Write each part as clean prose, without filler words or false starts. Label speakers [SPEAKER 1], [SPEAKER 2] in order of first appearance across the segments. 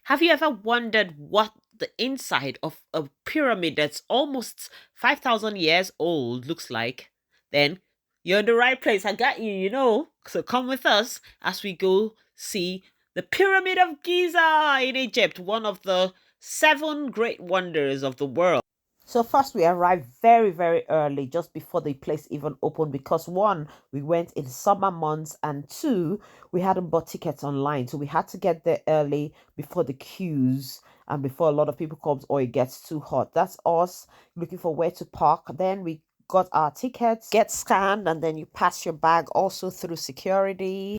[SPEAKER 1] Have you ever wondered what the inside of a pyramid that's almost 5,000 years old looks like? Then you're in the right place. I got you. So come with us as we go see the Pyramid of Giza in Egypt, one of the seven great wonders of the world. So first we arrived very, very early, just before the place even opened, because one, we went in summer months, and two, we hadn't bought tickets online. So we had to get there early before the queues and before a lot of people comes or it gets too hot. That's us looking for where to park. Then we got our tickets, get scanned, and then you pass your bag also through security.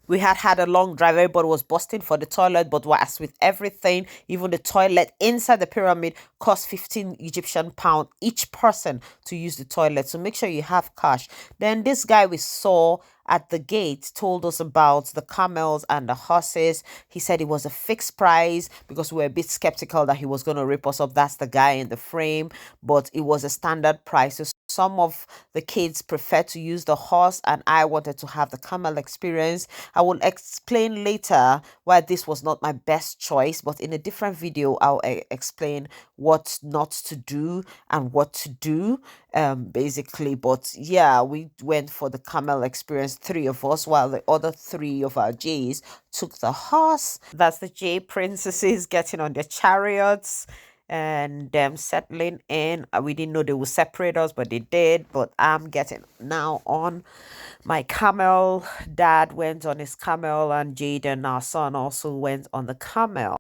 [SPEAKER 1] We had a long drive. Everybody was busting for the toilet, but as with everything, even the toilet inside the pyramid cost 15 Egyptian pound each person to use the toilet. So make sure you have cash. Then this guy we saw at the gate told us about the camels and the horses. He said it was a fixed price because we were a bit skeptical that he was going to rip us off. That's the guy in the frame, but it was a standard price. So some of the kids prefer to use the horse, and I wanted to have the camel experience. I will explain later why this was not my best choice, but in a different video, I'll explain what not to do and what to do, basically. But yeah, we went for the camel experience, three of us, while the other three of our J's took the horse. That's the J princesses getting on their chariots and them settling in. We didn't know they would separate us, but they did. But I'm getting now on my camel. Dad went on his camel, and Jaden, our son, also went on the camel.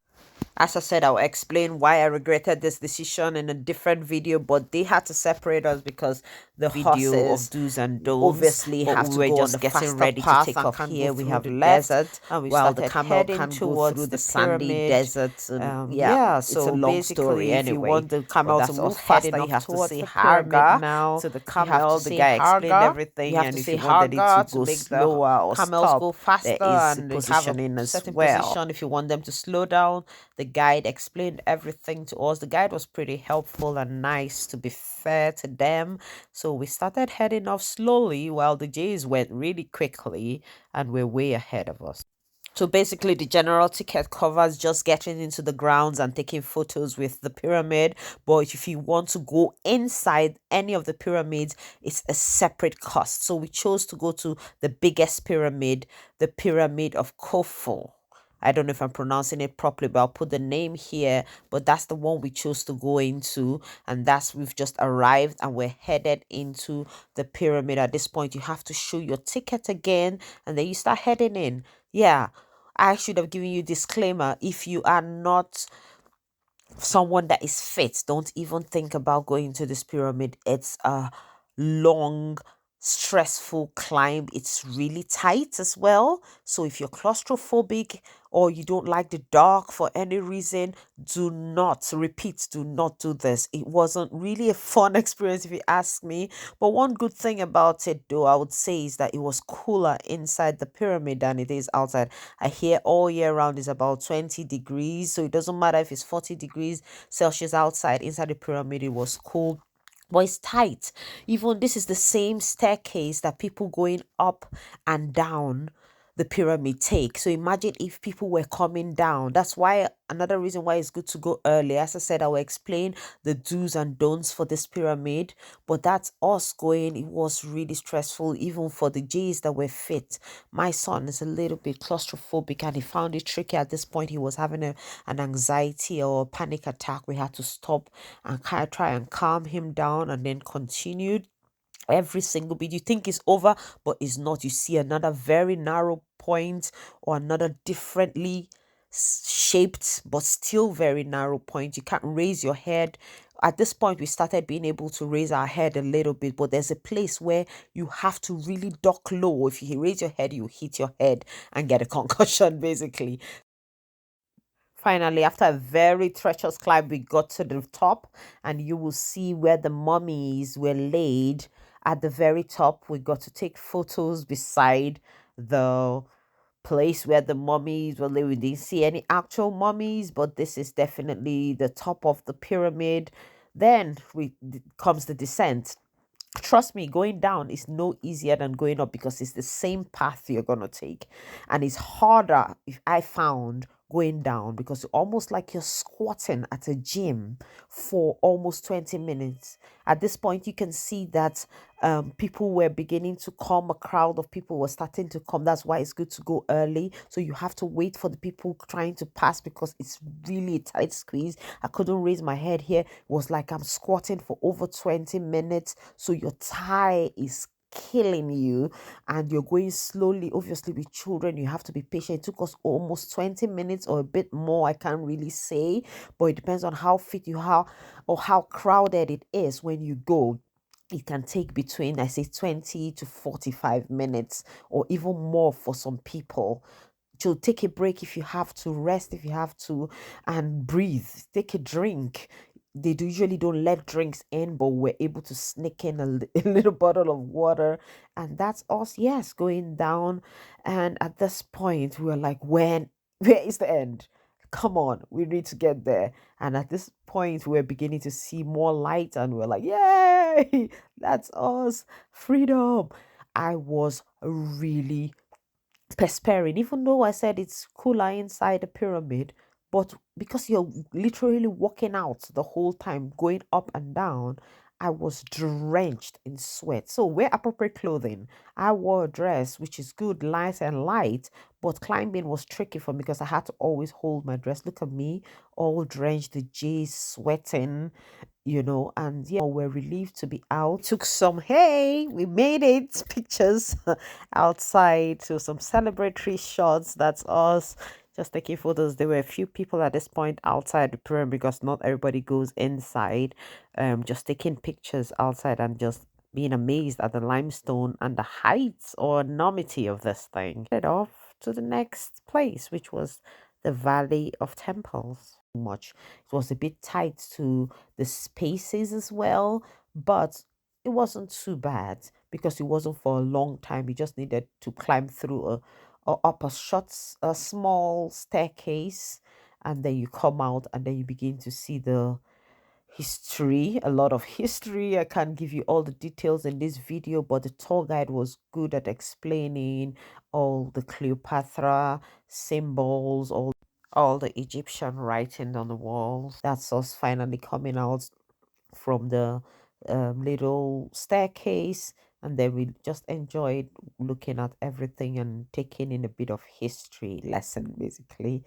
[SPEAKER 1] As I said, I'll explain why I regretted this decision in a different video, but they had to separate us because the video
[SPEAKER 2] horses
[SPEAKER 1] of do's and don'ts
[SPEAKER 2] obviously
[SPEAKER 1] but
[SPEAKER 2] have
[SPEAKER 1] we
[SPEAKER 2] to
[SPEAKER 1] were
[SPEAKER 2] go on
[SPEAKER 1] just
[SPEAKER 2] the
[SPEAKER 1] getting
[SPEAKER 2] faster
[SPEAKER 1] ready to
[SPEAKER 2] path
[SPEAKER 1] take
[SPEAKER 2] and
[SPEAKER 1] off.
[SPEAKER 2] can't
[SPEAKER 1] Here
[SPEAKER 2] go
[SPEAKER 1] we
[SPEAKER 2] through
[SPEAKER 1] have
[SPEAKER 2] the
[SPEAKER 1] left,
[SPEAKER 2] desert,
[SPEAKER 1] and we
[SPEAKER 2] while the
[SPEAKER 1] started
[SPEAKER 2] camel
[SPEAKER 1] heading
[SPEAKER 2] can go
[SPEAKER 1] towards
[SPEAKER 2] through
[SPEAKER 1] the
[SPEAKER 2] the sandy
[SPEAKER 1] pyramid.
[SPEAKER 2] deserts. And
[SPEAKER 1] Yeah,
[SPEAKER 2] it's a
[SPEAKER 1] so
[SPEAKER 2] long story
[SPEAKER 1] basically, if you
[SPEAKER 2] anyway.
[SPEAKER 1] want the
[SPEAKER 2] But
[SPEAKER 1] camel to
[SPEAKER 2] that's
[SPEAKER 1] move
[SPEAKER 2] us heading
[SPEAKER 1] faster, you
[SPEAKER 2] off
[SPEAKER 1] have to
[SPEAKER 2] towards
[SPEAKER 1] say
[SPEAKER 2] the pyramid
[SPEAKER 1] Harga
[SPEAKER 2] now.
[SPEAKER 1] to the
[SPEAKER 2] You have to
[SPEAKER 1] camel. The
[SPEAKER 2] say
[SPEAKER 1] guy explained
[SPEAKER 2] Harga.
[SPEAKER 1] everything,
[SPEAKER 2] You have
[SPEAKER 1] and
[SPEAKER 2] to
[SPEAKER 1] if
[SPEAKER 2] say
[SPEAKER 1] you wanted it to
[SPEAKER 2] Harga to
[SPEAKER 1] go
[SPEAKER 2] make the
[SPEAKER 1] slower or
[SPEAKER 2] camels go
[SPEAKER 1] stop, there
[SPEAKER 2] faster,
[SPEAKER 1] is
[SPEAKER 2] and they have a
[SPEAKER 1] positioning as
[SPEAKER 2] certain
[SPEAKER 1] well.
[SPEAKER 2] position.
[SPEAKER 1] If you want them to slow down, the guide explained everything to us. The guide was pretty helpful and nice, to be fair to them. So we started heading off slowly while the J's went really quickly and were way ahead of us. So basically, the general ticket covers just getting into the grounds and taking photos with the pyramid. But if you want to go inside any of the pyramids, it's a separate cost. So we chose to go to the biggest pyramid, the Pyramid of Khufu. I don't know if I'm pronouncing it properly, but I'll put the name here. But that's the one we chose to go into, and we've just arrived and we're headed into the pyramid. At this point, you have to show your ticket again, and then you start heading in. Yeah, I should have given you disclaimer. If you are not someone that is fit, don't even think about going to this pyramid. It's a long, stressful climb. It's really tight as well. So if you're claustrophobic or you don't like the dark for any reason, do not, repeat, do not do this. It wasn't really a fun experience if you ask me. But one good thing about it, though, I would say, is that it was cooler inside the pyramid than it is outside. I hear all year round is about 20 degrees, so it doesn't matter if it's 40 degrees Celsius outside. Inside the pyramid, it was cool, but it's tight. Even this is the same staircase that people going up and down the pyramid take. So imagine if people were coming down. That's why, another reason why it's good to go early. As I said, I will explain the do's and don'ts for this pyramid, but that's us going. It was really stressful, even for the J's that were fit. My son is a little bit claustrophobic, and he found it tricky. At this point, he was having an anxiety or a panic attack. We had to stop and kind of try and calm him down, and then continued every single bit. You think it's over, but it's not. You see another very narrow point, or another differently shaped but still very narrow point. You can't raise your head. At this point, we started being able to raise our head a little bit, but there's a place where you have to really duck low. If you raise your head, you hit your head and get a concussion, basically. Finally, after a very treacherous climb, we got to the top, and you will see where the mummies were laid. At the very top, we got to take photos beside the place where the mummies were laid. We didn't see any actual mummies, but this is definitely the top of the pyramid. Then comes the descent. Trust me, going down is no easier than going up, because it's the same path you're gonna take, and it's harder, if I found, going down because it's almost like you're squatting at a gym for almost 20 minutes. At this point, you can see that people were beginning to come, a crowd of people were starting to come. That's why it's good to go early. So you have to wait for the people trying to pass because it's really a tight squeeze. I couldn't raise my head here. It was like I'm squatting for over 20 minutes. So your thigh is killing you and you're going slowly. Obviously, with children, you have to be patient. It took us almost 20 minutes or a bit more. I can't really say, but it depends on how fit you are or how crowded it is when you go. It can take between, I say, 20 to 45 minutes or even more for some people. To take a break if you have to, rest if you have to, and breathe, take a drink. They usually don't let drinks in, but we're able to sneak in a little bottle of water, and that's us, yes, going down. And at this point we were like, where is the end? Come on, we need to get there. And at this point we're beginning to see more light and we're like, yay, that's us, freedom. I was really perspiring, even though I said it's cooler inside the pyramid, but because you're literally walking out the whole time, going up and down, I was drenched in sweat. So wear appropriate clothing. I wore a dress, which is good, nice and light, but climbing was tricky for me because I had to always hold my dress. Look at me, all drenched, the J's sweating, and yeah, we're relieved to be out. Took some, hey, we made it, pictures outside. So some celebratory shots. That's us. Just taking photos. There were a few people at this point outside the pyramid because not everybody goes inside. Just taking pictures outside and just being amazed at the limestone and the heights or enormity of this thing. Head off to the next place, which was the Valley of Temples. Much. It was a bit tight to the spaces as well, but it wasn't too bad because it wasn't for a long time. You just needed to climb through up a small staircase, and then you come out, and then you begin to see the history, a lot of history. I can't give you all the details in this video, but the tour guide was good at explaining all the Cleopatra symbols, all the Egyptian writing on the walls. That's us finally coming out from the little staircase, and then we just enjoyed looking at everything and taking in a bit of history lesson, basically.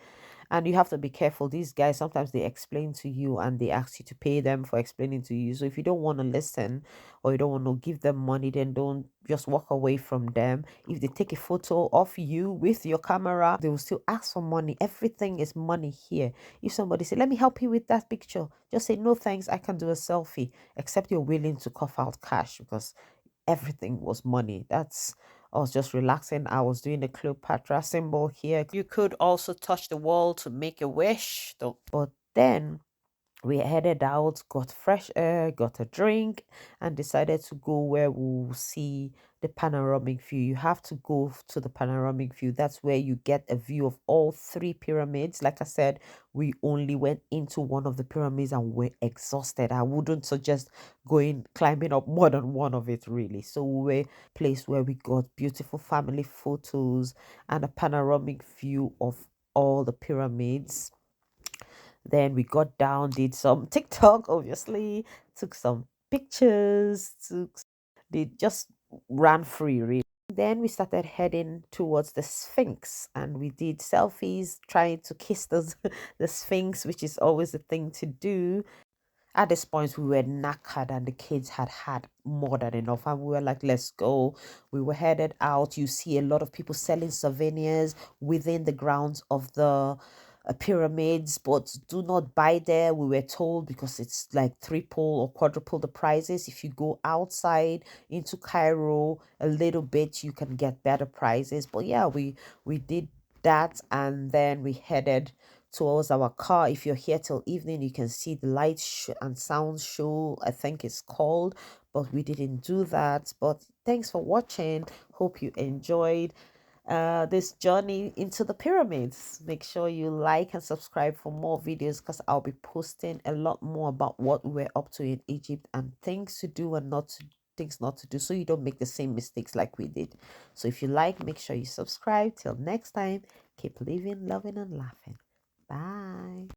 [SPEAKER 1] And you have to be careful. These guys, sometimes they explain to you and they ask you to pay them for explaining to you. So if you don't want to listen or you don't want to give them money, then don't just walk away from them. If they take a photo of you with your camera, they will still ask for money. Everything is money here. If somebody say, let me help you with that picture, just say, no thanks, I can do a selfie, except you're willing to cough out cash, because everything was money. I was just relaxing. I was doing the Cleopatra symbol here. You could also touch the wall to make a wish, though. But then we headed out, got fresh air, got a drink, and decided to go where we'll see the panoramic view. You have to go to the panoramic view. That's where you get a view of all three pyramids. Like I said, we only went into one of the pyramids and we're exhausted. I wouldn't suggest climbing up more than one of it, really. So we were place where we got beautiful family photos and a panoramic view of all the pyramids. Then we got down, did some TikTok, obviously, took some pictures, did just ran free, really. Then we started heading towards the Sphinx and we did selfies, trying to kiss the Sphinx, which is always a thing to do. At this point, we were knackered and the kids had had more than enough. And we were like, let's go. We were headed out. You see a lot of people selling souvenirs within the grounds of the pyramids, but do not buy there, we were told, because it's like triple or quadruple the prices. If you go outside into Cairo a little bit, you can get better prices. But yeah, we did that, and then we headed towards our car. If you're here till evening, you can see the light and sound show, I think it's called, but we didn't do that. But thanks for watching. Hope you enjoyed this journey into the pyramids. Make sure you like and subscribe for more videos, because I'll be posting a lot more about what we're up to in Egypt and things to do and things not to do, so you don't make the same mistakes like we did. So if you like, make sure you subscribe. Till next time, keep living, loving, and laughing. Bye.